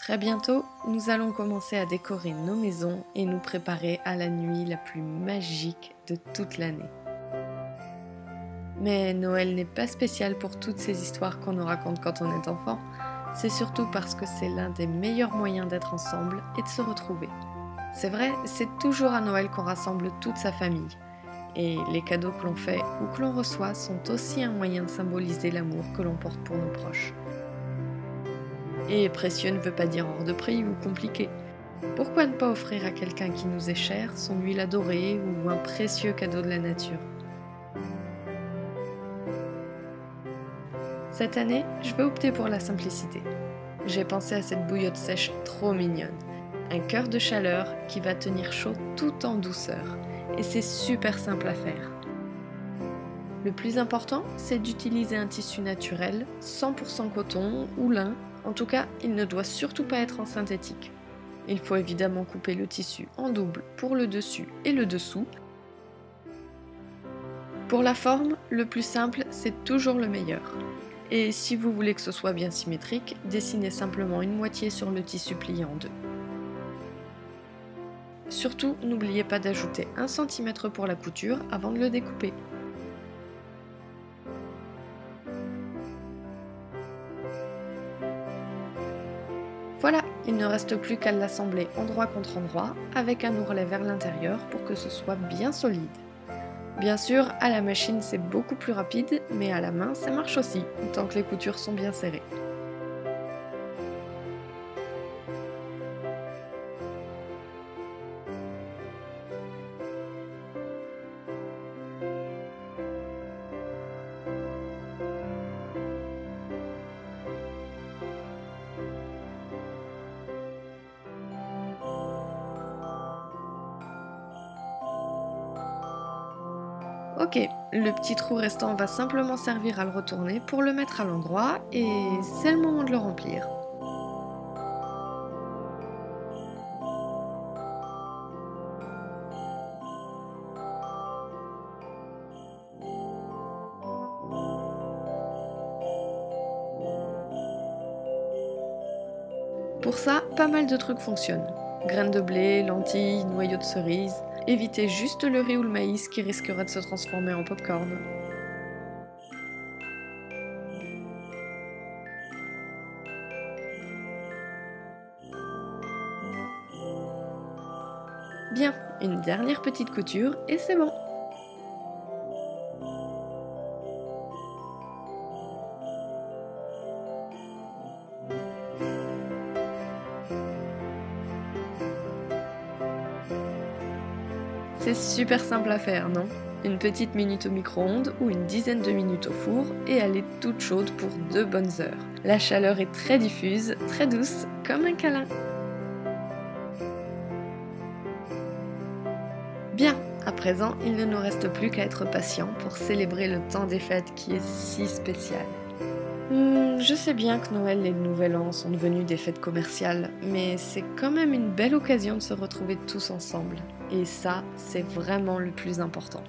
Très bientôt, nous allons commencer à décorer nos maisons et nous préparer à la nuit la plus magique de toute l'année. Mais Noël n'est pas spécial pour toutes ces histoires qu'on nous raconte quand on est enfant, c'est surtout parce que c'est l'un des meilleurs moyens d'être ensemble et de se retrouver. C'est vrai, c'est toujours à Noël qu'on rassemble toute sa famille. Et les cadeaux que l'on fait ou que l'on reçoit sont aussi un moyen de symboliser l'amour que l'on porte pour nos proches. Et précieux ne veut pas dire hors de prix ou compliqué. Pourquoi ne pas offrir à quelqu'un qui nous est cher son huile adorée ou un précieux cadeau de la nature? Cette année, je vais opter pour la simplicité. J'ai pensé à cette bouillotte sèche trop mignonne. Un cœur de chaleur qui va tenir chaud tout en douceur. Et c'est super simple à faire. Le plus important, c'est d'utiliser un tissu naturel, 100% coton ou lin. En tout cas, il ne doit surtout pas être en synthétique. Il faut évidemment couper le tissu en double pour le dessus et le dessous. Pour la forme, le plus simple, c'est toujours le meilleur. Et si vous voulez que ce soit bien symétrique, dessinez simplement une moitié sur le tissu plié en deux. Surtout, n'oubliez pas d'ajouter 1 cm pour la couture avant de le découper. Voilà, il ne reste plus qu'à l'assembler endroit contre endroit avec un ourlet vers l'intérieur pour que ce soit bien solide. Bien sûr, à la machine c'est beaucoup plus rapide, mais à la main ça marche aussi, tant que les coutures sont bien serrées. Ok, le petit trou restant va simplement servir à le retourner pour le mettre à l'endroit et c'est le moment de le remplir. Pour ça, pas mal de trucs fonctionnent. Graines de blé, lentilles, noyaux de cerise. Évitez juste le riz ou le maïs qui risquerait de se transformer en popcorn. Bien, une dernière petite couture et c'est bon. C'est super simple à faire, non? Une petite minute au micro-ondes ou une dizaine de minutes au four et elle est toute chaude pour 2 bonnes heures. La chaleur est très diffuse, très douce, comme un câlin. Bien, à présent, il ne nous reste plus qu'à être patient pour célébrer le temps des fêtes qui est si spécial. Je sais bien que Noël et le Nouvel An sont devenus des fêtes commerciales, mais c'est quand même une belle occasion de se retrouver tous ensemble. Et ça, c'est vraiment le plus important.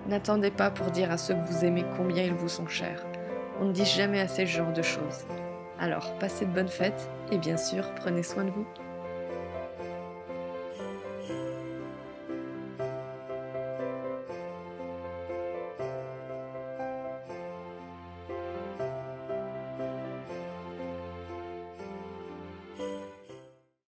N'attendez pas pour dire à ceux que vous aimez combien ils vous sont chers. On ne dit jamais assez ce genre de choses. Alors, passez de bonnes fêtes et bien sûr, prenez soin de vous.